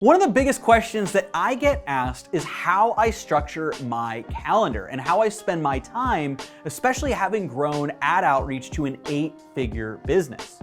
One of the biggest questions that I get asked is how I structure my calendar and how I spend my time, especially having grown ad outreach to an 8-figure business.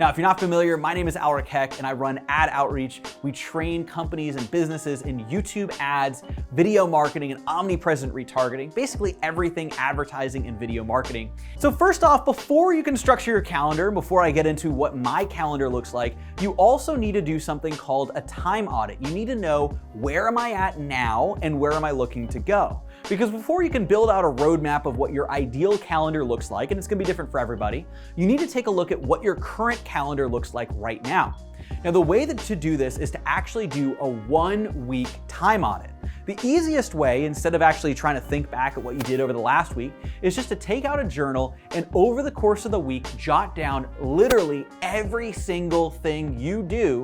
Now, if you're not familiar, my name is Aleric and I run ad outreach. We train companies and businesses in YouTube ads, video marketing, and omnipresent retargeting, basically everything advertising and video marketing. So first off, before you can structure your calendar, before I get into what my calendar looks like, you also need to do something called a time audit. You need to know, where am I at now and where am I looking to go? Because before you can build out a roadmap of what your ideal calendar looks like, and it's gonna be different for everybody, you need to take a look at what your current calendar looks like right now. Now, the way to do this is to actually do a 1-week time audit. The easiest way, instead of actually trying to think back at what you did over the last week, is just to take out a journal and over the course of the week, jot down literally every single thing you do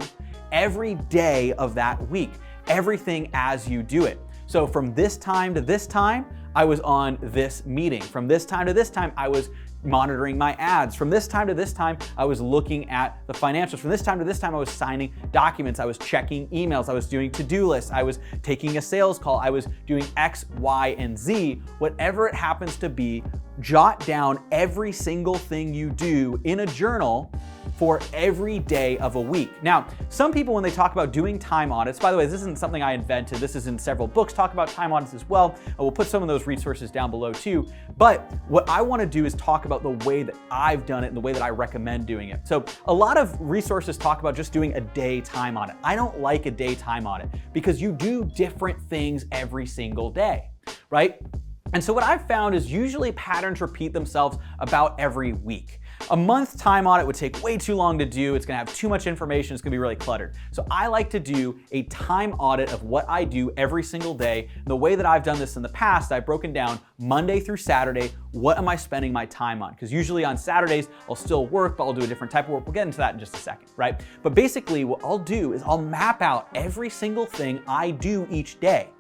every day of that week, everything as you do it. So from this time to this time, I was on this meeting. From this time to this time, I was monitoring my ads. From this time to this time, I was looking at the financials. From this time to this time, I was signing documents. I was checking emails. I was doing to-do lists. I was taking a sales call. I was doing X, Y, and Z. Whatever it happens to be, jot down every single thing you do in a journal for every day of a week. Now, some people, when they talk about doing time audits, by the way, this isn't something I invented. This is in several books, talk about time audits as well. I will put some of those resources down below too. But what I wanna do is talk about the way that I've done it and the way that I recommend doing it. So a lot of resources talk about just doing a day time audit. I don't like a day time audit because you do different things every single day, right? And so what I've found is usually patterns repeat themselves about every week. A month time audit would take way too long to do. It's gonna have too much information. It's gonna be really cluttered. So I like to do a time audit of what I do every single day. The way that I've done this in the past, I've broken down Monday through Saturday, what am I spending my time on? Because usually on Saturdays, I'll still work, but I'll do a different type of work. We'll get into that in just a second, right? But basically what I'll do is I'll map out every single thing I do each day,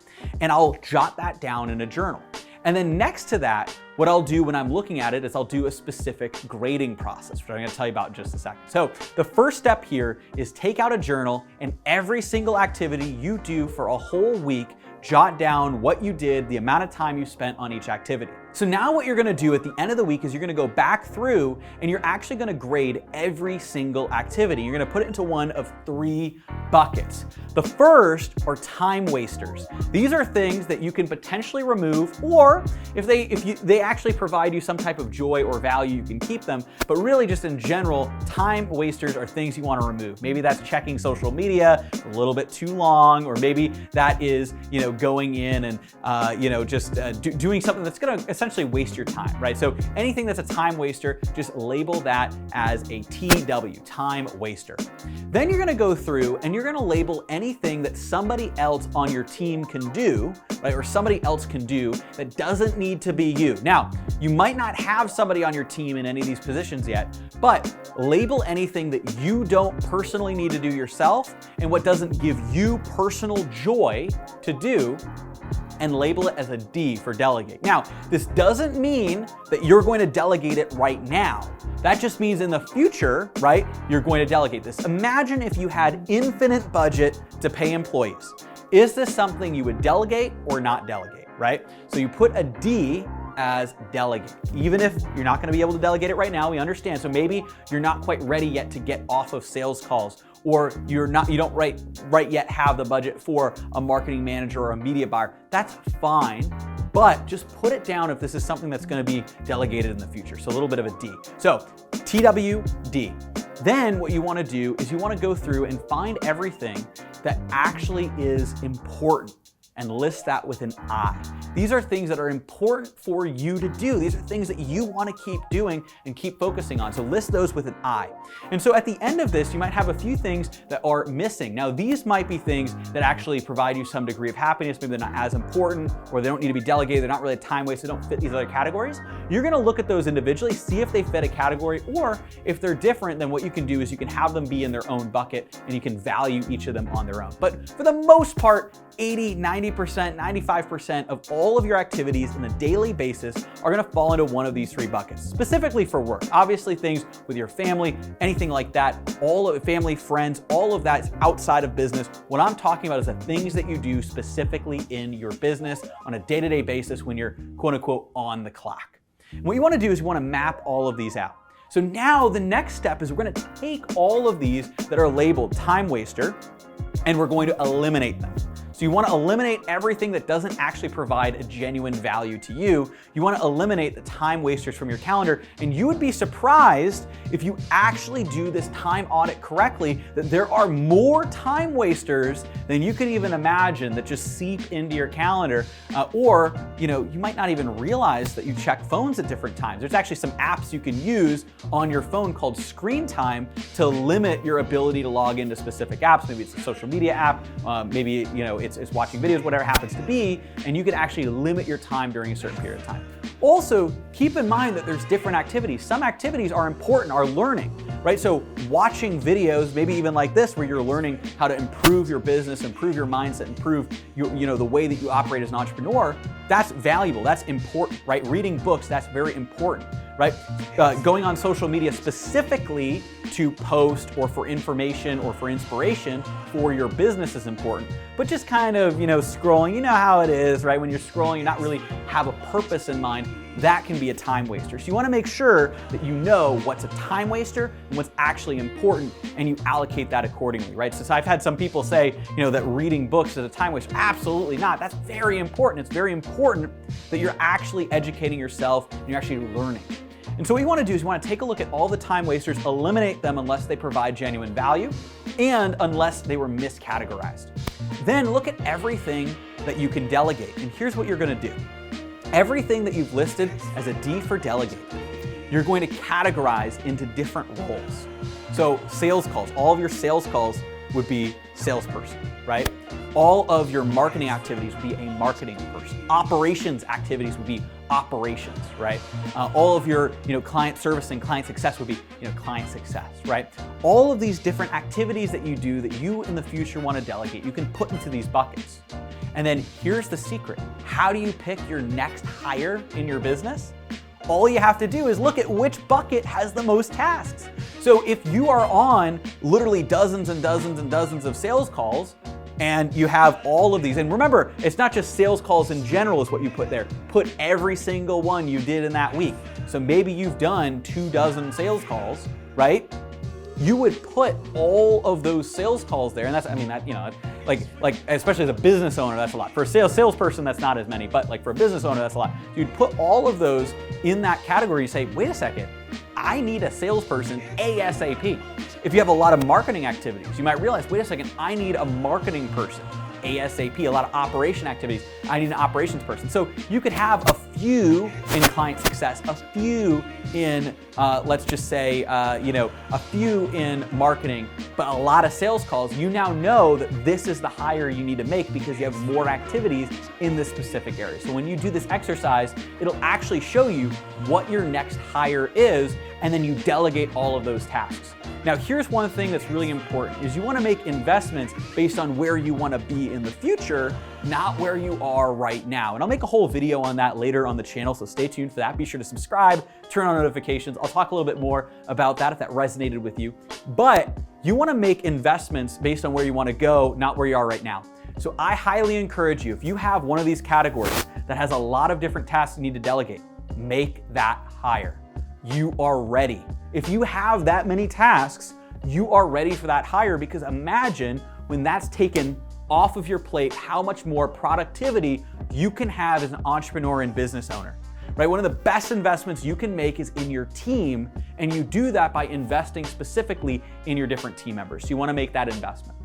and I'll jot that down in a journal. And then next to that, what I'll do when I'm looking at it is I'll do a specific grading process, which I'm gonna tell you about in just a second. So the first step here is take out a journal, and every single activity you do for a whole week, jot down what you did, the amount of time you spent on each activity. So now what you're gonna do at the end of the week is you're gonna go back through and you're actually gonna grade every single activity. You're gonna put it into one of 3 buckets. The first are time wasters. These are things that you can potentially remove, or if they actually provide you some type of joy or value, you can keep them. But really, just in general, time wasters are things you want to remove. Maybe that's checking social media a little bit too long, or maybe that is, going in and doing something that's going to essentially waste your time, right? So anything that's a time waster, just label that as a TW, time waster. Then you're going to go through and you're going to label anything that somebody else on your team can do, right, or somebody else can do that doesn't need to be you. Now, you might not have somebody on your team in any of these positions yet, but label anything that you don't personally need to do yourself and what doesn't give you personal joy to do, and label it as a D for delegate. Now, this doesn't mean that you're going to delegate it right now. That just means in the future, right, you're going to delegate this. Imagine if you had infinite budget to pay employees. Is this something you would delegate or not delegate, right? So you put a D as delegate. Even if you're not gonna be able to delegate it right now, we understand. So maybe you're not quite ready yet to get off of sales calls, or you don't right yet have the budget for a marketing manager or a media buyer. That's fine, but just put it down if this is something that's gonna be delegated in the future. So a little bit of a D. So TWD. Then what you wanna do is you wanna go through and find everything that actually is important and list that with an I. These are things that are important for you to do. These are things that you want to keep doing and keep focusing on. So list those with an I. And so at the end of this, you might have a few things that are missing. Now, these might be things that actually provide you some degree of happiness. Maybe they're not as important, or they don't need to be delegated. They're not really a time waste. They don't fit these other categories. You're going to look at those individually, see if they fit a category, or if they're different, then what you can do is you can have them be in their own bucket and you can value each of them on their own. But for the most part, 80, 90 90%, 95% of all of your activities on a daily basis are gonna fall into one of these three buckets, specifically for work. Obviously things with your family, anything like that, all of family, friends, all of that is outside of business. What I'm talking about is the things that you do specifically in your business on a day-to-day basis when you're quote unquote on the clock. And what you wanna do is you wanna map all of these out. So now the next step is we're gonna take all of these that are labeled time waster and we're going to eliminate them. So you want to eliminate everything that doesn't actually provide a genuine value to you. You want to eliminate the time wasters from your calendar, and you would be surprised if you actually do this time audit correctly that there are more time wasters than you could even imagine that just seep into your calendar, or you might not even realize that you check phones at different times. There's actually some apps you can use on your phone called Screen Time to limit your ability to log into specific apps. Maybe it's a social media app, maybe it's watching videos, whatever it happens to be, and you can actually limit your time during a certain period of time. Also, keep in mind that there's different activities. Some activities are important, are learning, right? So watching videos, maybe even like this, where you're learning how to improve your business, improve your mindset, improve the way that you operate as an entrepreneur, that's valuable, that's important, right? Reading books, that's very important, right? Going on social media specifically to post or for information or for inspiration for your business is important. But just kind of, scrolling, you know how it is, right? When you're scrolling, you not really have a purpose in mind, that can be a time waster. So you wanna make sure that you know what's a time waster and what's actually important, and you allocate that accordingly, right? So I've had some people say, that reading books is a time waster. Absolutely not. That's very important. It's very important that you're actually educating yourself and you're actually learning. And so what you want to do is you want to take a look at all the time wasters, eliminate them unless they provide genuine value and unless they were miscategorized. Then look at everything that you can delegate. And here's what you're going to do. Everything that you've listed as a D for delegate, you're going to categorize into different roles. So sales calls, all of your sales calls would be salesperson, right? All of your marketing activities would be a marketing person. Operations activities would be operations, right? All of your client service and client success would be client success, right? All of these different activities that you do that you in the future want to delegate, you can put into these buckets. And then here's the secret. How do you pick your next hire in your business? All you have to do is look at which bucket has the most tasks. So if you are on literally dozens and dozens and dozens of sales calls, and you have all of these, and remember, it's not just sales calls in general is what you put there. Put every single one you did in that week. So maybe you've done 24 sales calls, right? You would put all of those sales calls there, and that's, like especially as a business owner, that's a lot. For a salesperson, that's not as many, but like for a business owner, that's a lot. So you'd put all of those in that category. You say, wait a second, I need a salesperson ASAP. If you have a lot of marketing activities, you might realize, wait a second, I need a marketing person ASAP. A lot of operation activities, I need an operations person. So you could have a few in client success, a few in, let's just say, a few in marketing, but a lot of sales calls. You now know that this is the hire you need to make because you have more activities in this specific area. So when you do this exercise, it'll actually show you what your next hire is, and then you delegate all of those tasks. Now, here's one thing that's really important is you want to make investments based on where you want to be in the future, not where you are right now. And I'll make a whole video on that later on the channel, so stay tuned for that. Be sure to subscribe, turn on notifications. I'll talk a little bit more about that if that resonated with you. But you want to make investments based on where you want to go, not where you are right now. So I highly encourage you, if you have one of these categories that has a lot of different tasks you need to delegate, make that hire. You are ready. If you have that many tasks, you are ready for that hire, because imagine when that's taken off of your plate, how much more productivity you can have as an entrepreneur and business owner, right? One of the best investments you can make is in your team, and you do that by investing specifically in your different team members. So you want to make that investment.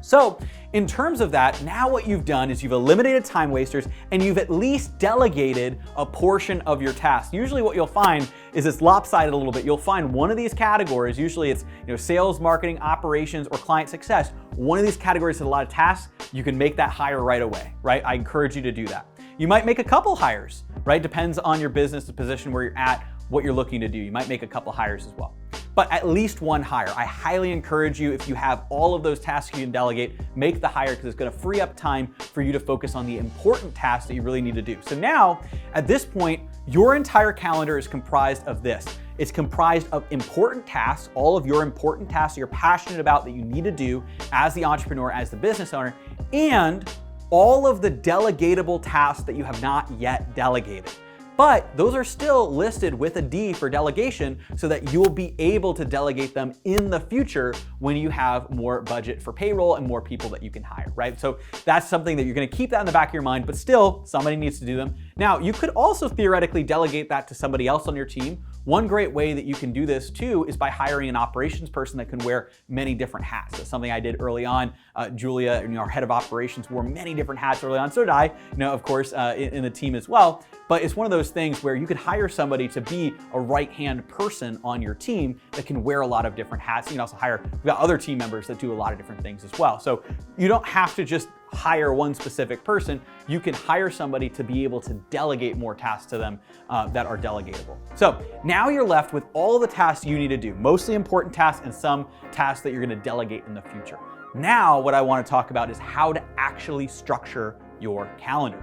So in terms of that, now what you've done is you've eliminated time wasters and you've at least delegated a portion of your task. Usually what you'll find is it's lopsided a little bit. You'll find one of these categories, usually it's sales, marketing, operations, or client success. One of these categories has a lot of tasks. You can make that hire right away, right? I encourage you to do that. You might make a couple hires, right? Depends on your business, the position where you're at, what you're looking to do. You might make a couple hires as well. but at least one hire. I highly encourage you, if you have all of those tasks you can delegate, make the hire, because it's gonna free up time for you to focus on the important tasks that you really need to do. So now, at this point, your entire calendar is comprised of this. It's comprised of important tasks, all of your important tasks that you're passionate about that you need to do as the entrepreneur, as the business owner, and all of the delegatable tasks that you have not yet delegated. But those are still listed with a D for delegation so that you'll be able to delegate them in the future when you have more budget for payroll and more people that you can hire, right? So that's something that you're gonna keep that in the back of your mind, but still somebody needs to do them. Now, you could also theoretically delegate that to somebody else on your team. One great way that you can do this too is by hiring an operations person that can wear many different hats. That's something I did early on. Julia, our head of operations, wore many different hats early on. So did I, of course, in the team as well. But it's one of those things where you could hire somebody to be a right-hand person on your team that can wear a lot of different hats. You can also we've got other team members that do a lot of different things as well. So you don't have to just hire one specific person. You can hire somebody to be able to delegate more tasks to them that are delegatable. So now you're left with all the tasks you need to do, mostly important tasks and some tasks that you're gonna delegate in the future. Now, what I wanna talk about is how to actually structure your calendar.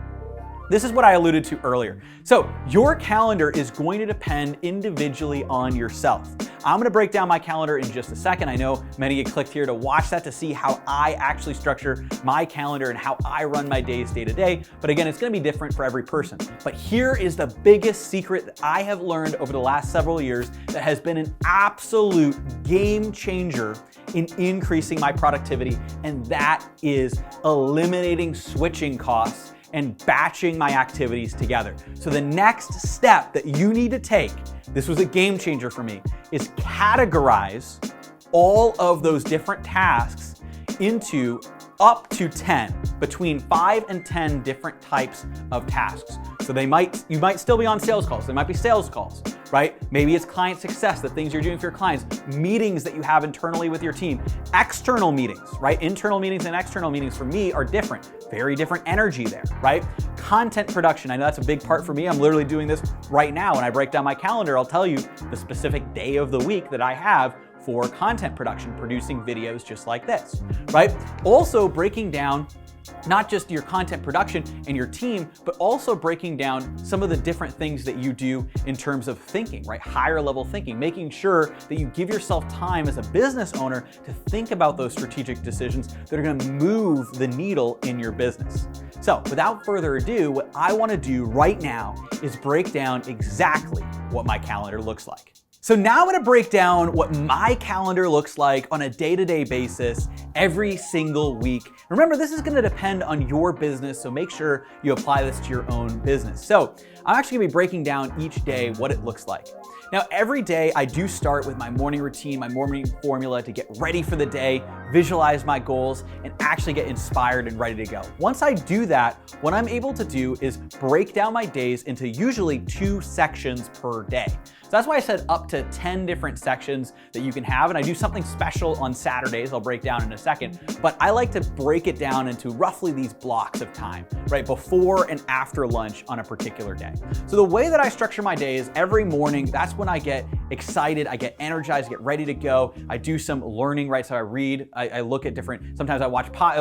This is what I alluded to earlier. So your calendar is going to depend individually on yourself. I'm gonna break down my calendar in just a second. I know many of you clicked here to watch that to see how I actually structure my calendar and how I run my days day to day. But again, it's gonna be different for every person. But here is the biggest secret that I have learned over the last several years that has been an absolute game changer in increasing my productivity, and that is eliminating switching costs and batching my activities together. So the next step that you need to take, this was a game changer for me, is categorize all of those different tasks into up to 10, between 5 and 10 different types of tasks. So you might still be on sales calls. They might be sales calls, right? Maybe it's client success, the things you're doing for your clients, meetings that you have internally with your team, external meetings, right? Internal meetings and external meetings for me are different, very different energy there, right? Content production, I know that's a big part for me. I'm literally doing this right now. When I break down my calendar, I'll tell you the specific day of the week that I have for content production, producing videos just like this, right? Also breaking down not just your content production and your team, but also breaking down some of the different things that you do in terms of thinking, right? Higher level thinking, making sure that you give yourself time as a business owner to think about those strategic decisions that are gonna move the needle in your business. So without further ado, what I wanna do right now is break down exactly what my calendar looks like. So now I'm gonna break down what my calendar looks like on a day-to-day basis every single week. Remember, this is gonna depend on your business, so make sure you apply this to your own business. So I'm actually gonna be breaking down each day what it looks like. Now, every day I do start with my morning routine, my morning formula to get ready for the day, visualize my goals, and actually get inspired and ready to go. Once I do that, what I'm able to do is break down my days into usually 2 sections per day. So that's why I said up to 10 different sections that you can have. And I do something special on Saturdays, I'll break down in a second, but I like to break it down into roughly these blocks of time, right? Before and after lunch on a particular day. So the way that I structure my day is every morning, that's when I get excited, I get energized, I get ready to go. I do some learning, right? So I read, I look at different, sometimes I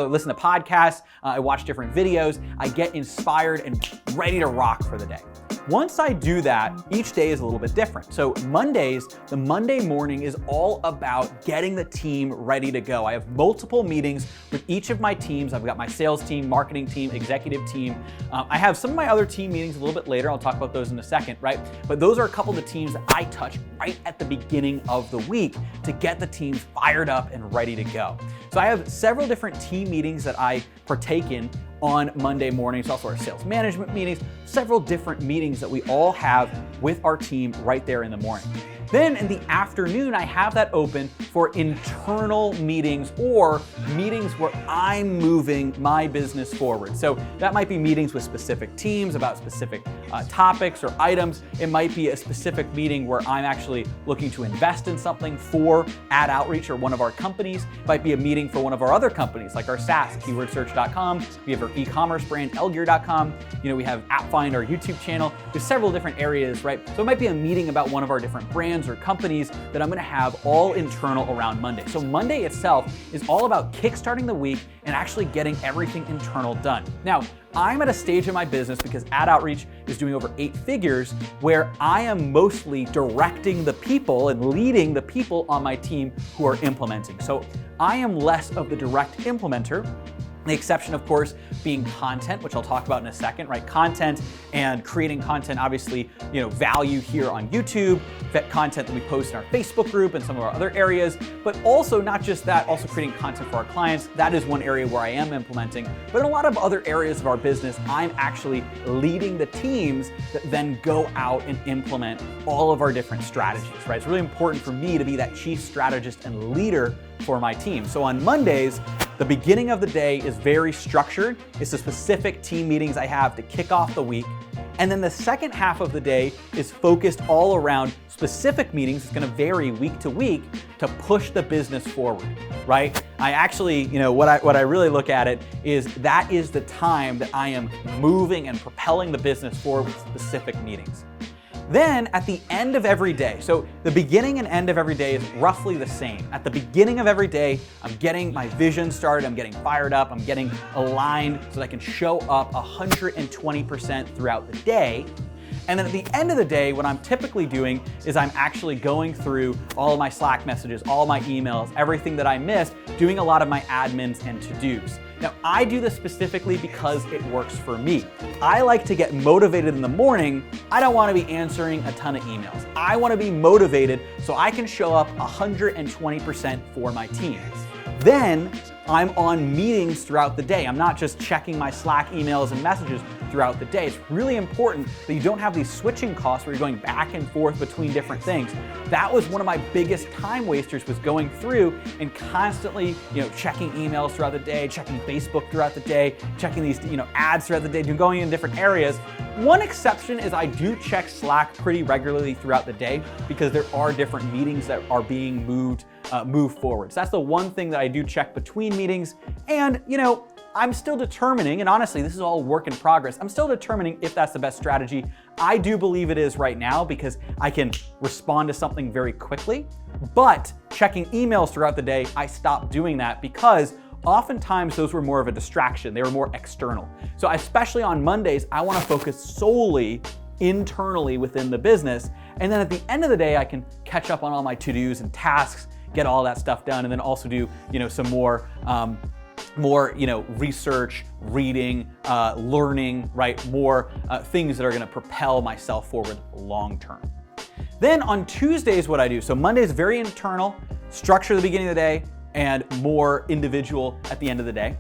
listen to podcasts, I watch different videos, I get inspired and ready to rock for the day. Once I do that, each day is a little bit different. So Mondays, the Monday morning is all about getting the team ready to go. I have multiple meetings with each of my teams. I've got my sales team, marketing team, executive team. I have some of my other team meetings a little bit later. I'll talk about those in a second, right? But those are a couple of the teams that I touch right at the beginning of the week to get the teams fired up and ready to go. So I have several different team meetings that I partake in on Monday mornings, also our sales management meetings, several different meetings that we all have with our team right there in the morning. Then in the afternoon, I have that open for internal meetings or meetings where I'm moving my business forward. So that might be meetings with specific teams about specific topics or items. It might be a specific meeting where I'm actually looking to invest in something for Ad Outreach or one of our companies. It might be a meeting for one of our other companies like our SaaS, keywordsearch.com. We have our e-commerce brand, elgear.com. We have AppFind, our YouTube channel. There's several different areas, right? So it might be a meeting about one of our different brands brands or companies that I'm gonna have all internal around Monday. So Monday itself is all about kickstarting the week and actually getting everything internal done. Now, I'm at a stage in my business because ad outreach is doing over 8 figures where I am mostly directing the people and leading the people on my team who are implementing. So I am less of the direct implementer. The exception, of course, being content, which I'll talk about in a second, right? Content and creating content, obviously, value here on YouTube, content that we post in our Facebook group and some of our other areas, but also not just that, also creating content for our clients. That is one area where I am implementing, but in a lot of other areas of our business, I'm actually leading the teams that then go out and implement all of our different strategies, right? It's really important for me to be that chief strategist and leader for my team. So on Mondays, the beginning of the day is very structured. It's the specific team meetings I have to kick off the week. And then the second half of the day is focused all around specific meetings. It's gonna vary week to week to push the business forward, right? I actually, what I really look at it is that is the time that I am moving and propelling the business forward with specific meetings. Then at the end of every day, so the beginning and end of every day is roughly the same. At the beginning of every day, I'm getting my vision started, I'm getting fired up, I'm getting aligned so that I can show up 120% throughout the day. And then at the end of the day, what I'm typically doing is I'm actually going through all of my Slack messages, all of my emails, everything that I missed, doing a lot of my admins and to-dos. Now, I do this specifically because it works for me. I like to get motivated in the morning. I don't want to be answering a ton of emails. I want to be motivated so I can show up 120% for my team. Then I'm on meetings throughout the day. I'm not just checking my Slack emails and messages throughout the day. It's really important that you don't have these switching costs where you're going back and forth between different things. That was one of my biggest time wasters, was going through and constantly, checking emails throughout the day, checking Facebook throughout the day, checking these, ads throughout the day, going in different areas. One exception is I do check Slack pretty regularly throughout the day because there are different meetings that are being moved forward. So that's the one thing that I do check between meetings. And, I'm still determining, and honestly, this is all work in progress, I'm still determining if that's the best strategy. I do believe it is right now because I can respond to something very quickly, but checking emails throughout the day, I stopped doing that because oftentimes those were more of a distraction. They were more external. So especially on Mondays, I want to focus solely internally within the business. And then at the end of the day, I can catch up on all my to-dos and tasks, get all that stuff done, and then also do, some more research, reading, learning, right? More things that are gonna propel myself forward long term. Then on Tuesdays, what I do, so Monday is very internal, structure at the beginning of the day, and more individual at the end of the day.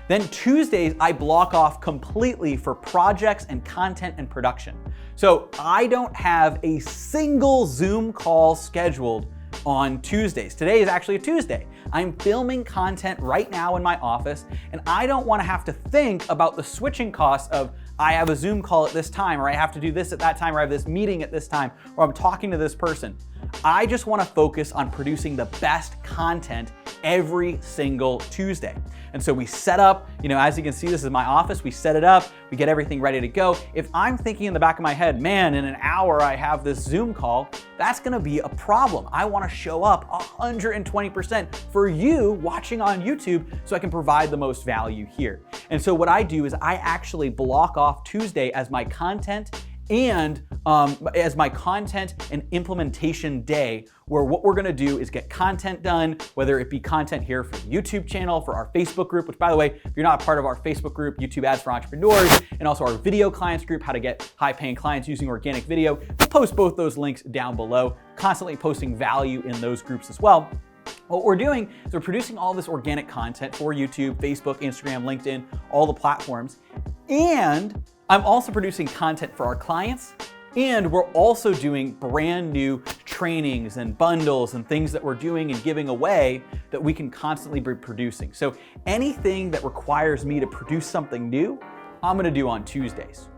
Then Tuesdays, I block off completely for projects and content and production. So I don't have a single Zoom call scheduled on Tuesdays. Today is actually a Tuesday. I'm filming content right now in my office, and I don't want to have to think about the switching costs of I have a Zoom call at this time, or I have to do this at that time, or I have this meeting at this time, or I'm talking to this person. I just want to focus on producing the best content every single Tuesday. And so we set up, as you can see, this is my office. We set it up, we get everything ready to go. If I'm thinking in the back of my head, man, in an hour I have this Zoom call, that's gonna be a problem. I wanna show up 120% for you watching on YouTube so I can provide the most value here. And so what I do is I actually block off Tuesday as my content and implementation day, where what we're gonna do is get content done, whether it be content here for the YouTube channel, for our Facebook group, which by the way, if you're not a part of our Facebook group, YouTube Ads for Entrepreneurs, and also our video clients group, how to get high paying clients using organic video, we'll post both those links down below, constantly posting value in those groups as well. What we're doing is we're producing all this organic content for YouTube, Facebook, Instagram, LinkedIn, all the platforms, and I'm also producing content for our clients, and we're also doing brand new trainings and bundles and things that we're doing and giving away that we can constantly be producing. So anything that requires me to produce something new, I'm gonna do on Tuesdays.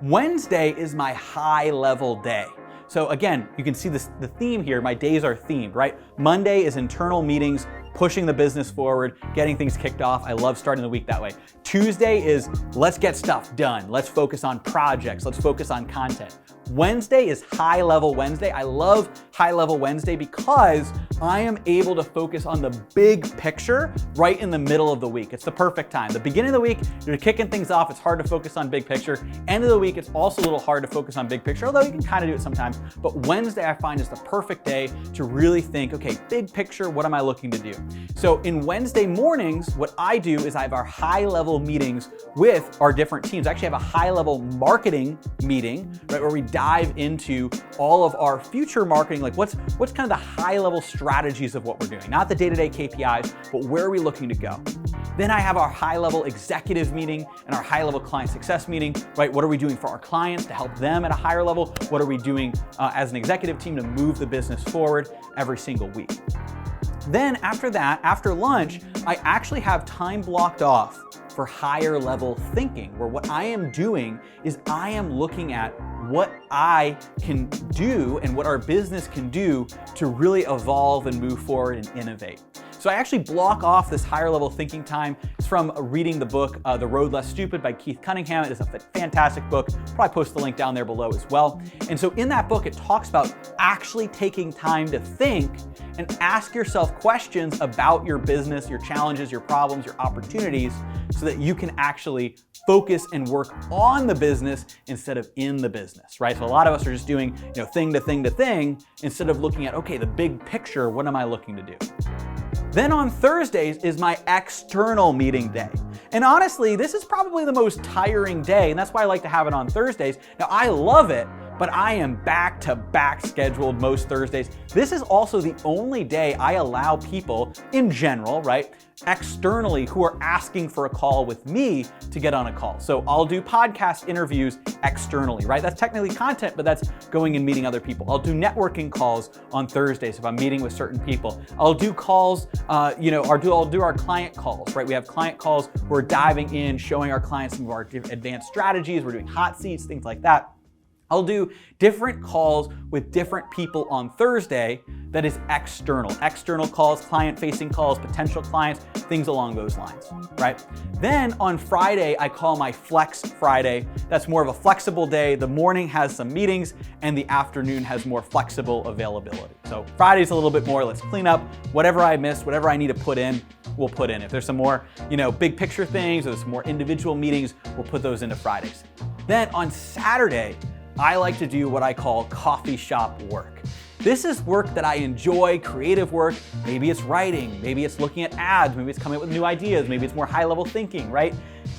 Wednesday is my high level day. So again, you can see the theme here, my days are themed, right? Monday is internal meetings pushing the business forward, getting things kicked off. I love starting the week that way. Tuesday is let's get stuff done. Let's focus on projects. Let's focus on content. Wednesday is High Level Wednesday. I love High Level Wednesday because I am able to focus on the big picture right in the middle of the week. It's the perfect time. The beginning of the week, you're kicking things off. It's hard to focus on big picture. End of the week, it's also a little hard to focus on big picture, although you can kind of do it sometimes. But Wednesday, I find, is the perfect day to really think, okay, big picture, what am I looking to do? So in Wednesday mornings, what I do is I have our high level meetings with our different teams. I actually have a high level marketing meeting, right, where we dive into all of our future marketing, like what's kind of the high level strategies of what we're doing, not the day-to-day KPIs, but where are we looking to go? Then I have our high level executive meeting and our high level client success meeting, right? What are we doing for our clients to help them at a higher level? What are we doing as an executive team to move the business forward every single week? Then after that, after lunch, I actually have time blocked off for higher level thinking, where what I am doing is I am looking at what I can do and what our business can do to really evolve and move forward and innovate. So I actually block off this higher level thinking time. It's from reading the book, The Road Less Stupid by Keith Cunningham. It is a fantastic book. Probably post the link down there below as well. And so in that book, it talks about actually taking time to think and ask yourself questions about your business, your challenges, your problems, your opportunities, so that you can actually focus and work on the business instead of in the business, right? So a lot of us are just doing, thing to thing to thing instead of looking at, okay, the big picture, what am I looking to do? Then on Thursdays is my external meeting day. And honestly, this is probably the most tiring day, and that's why I like to have it on Thursdays. Now, I love it, but I am back-to-back scheduled most Thursdays. This is also the only day I allow people in general, right, externally who are asking for a call with me to get on a call. So I'll do podcast interviews externally, right? That's technically content, but that's going and meeting other people. I'll do networking calls on Thursdays if I'm meeting with certain people. I'll do calls, I'll do our client calls, right? We have client calls. We're diving in, showing our clients some of our advanced strategies. We're doing hot seats, things like that. I'll do different calls with different people on Thursday that is external. External calls, client-facing calls, potential clients, things along those lines, right? Then on Friday, I call my Flex Friday. That's more of a flexible day. The morning has some meetings and the afternoon has more flexible availability. So Friday's a little bit more, let's clean up whatever I missed, whatever I need to put in, we'll put in. If there's some more, big picture things or there's some more individual meetings, we'll put those into Fridays. Then on Saturday, I like to do what I call coffee shop work. This is work that I enjoy, creative work. Maybe it's writing, maybe it's looking at ads, maybe it's coming up with new ideas, maybe it's more high-level thinking, right?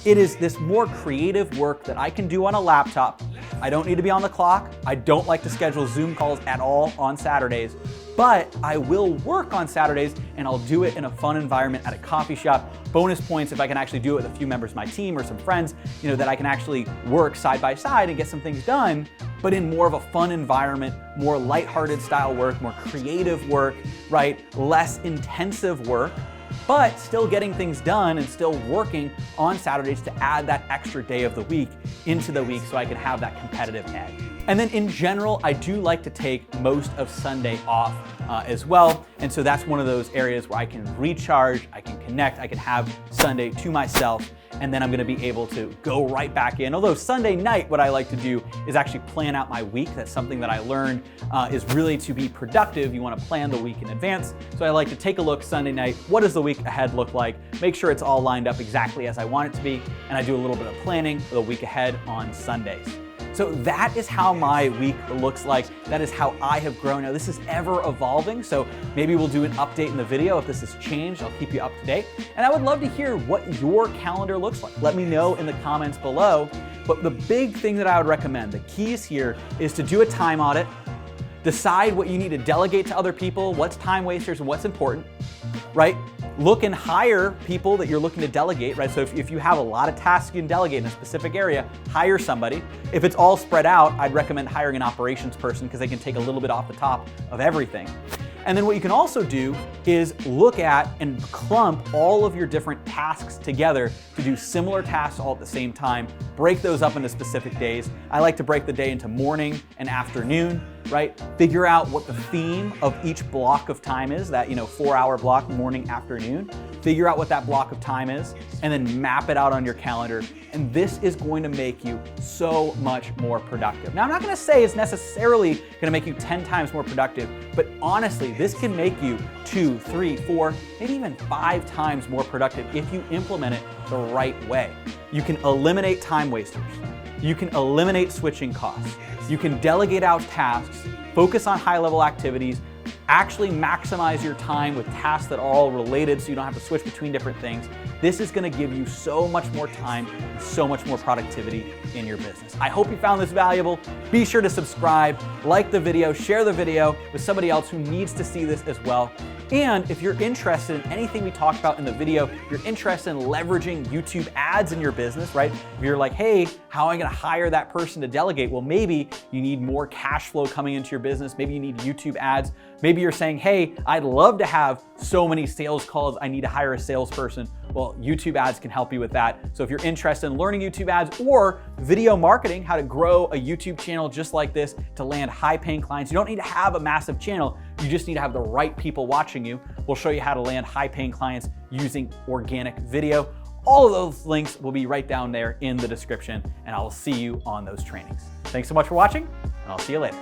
It is this more creative work that I can do on a laptop. I don't need to be on the clock. I don't like to schedule Zoom calls at all on Saturdays, but I will work on Saturdays and I'll do it in a fun environment at a coffee shop. Bonus points if I can actually do it with a few members of my team or some friends, that I can actually work side by side and get some things done, but in more of a fun environment, more lighthearted style work, more creative work, right? Less intensive work, but still getting things done and still working on Saturdays to add that extra day of the week into the week so I can have that competitive edge. And then in general, I do like to take most of Sunday off as well. And so that's one of those areas where I can recharge, I can connect, I can have Sunday to myself, and then I'm gonna be able to go right back in. Although Sunday night, what I like to do is actually plan out my week. That's something that I learned is really to be productive. You wanna plan the week in advance. So I like to take a look Sunday night. What does the week ahead look like? Make sure it's all lined up exactly as I want it to be. And I do a little bit of planning for the week ahead on Sundays. So that is how my week looks like. That is how I have grown. Now this is ever evolving, so maybe we'll do an update in the video. If this has changed, I'll keep you up to date. And I would love to hear what your calendar looks like. Let me know in the comments below. But the big thing that I would recommend, the keys here, is to do a time audit, decide what you need to delegate to other people, what's time wasters and what's important, right? Look and hire people that you're looking to delegate, right? So if you have a lot of tasks you can delegate in a specific area, hire somebody. If it's all spread out, I'd recommend hiring an operations person because they can take a little bit off the top of everything. And then what you can also do is look at and clump all of your different tasks together to do similar tasks all at the same time. Break those up into specific days. I like to break the day into morning and afternoon, right? Figure out what the theme of each block of time is, that 4-hour block, morning, afternoon. Figure out what that block of time is, and then map it out on your calendar. And this is going to make you so much more productive. Now, I'm not gonna say it's necessarily gonna make you 10 times more productive, but honestly, this can make you 2, 3, 4, maybe even 5 times more productive if you implement it the right way. You can eliminate time wasters. You can eliminate switching costs. You can delegate out tasks, focus on high-level activities, actually maximize your time with tasks that are all related so you don't have to switch between different things. This is gonna give you so much more time and so much more productivity in your business. I hope you found this valuable. Be sure to subscribe, like the video, share the video with somebody else who needs to see this as well. And if you're interested in anything we talked about in the video, you're interested in leveraging YouTube ads in your business, right? If you're like, hey, how am I gonna hire that person to delegate? Well, maybe you need more cash flow coming into your business. Maybe you need YouTube ads. Maybe you're saying, hey, I'd love to have so many sales calls. I need to hire a salesperson. Well, YouTube ads can help you with that. So if you're interested in learning YouTube ads or video marketing, how to grow a YouTube channel just like this to land high-paying clients, you don't need to have a massive channel. You just need to have the right people watching you. We'll show you how to land high-paying clients using organic video. All of those links will be right down there in the description, and I'll see you on those trainings. Thanks so much for watching, and I'll see you later.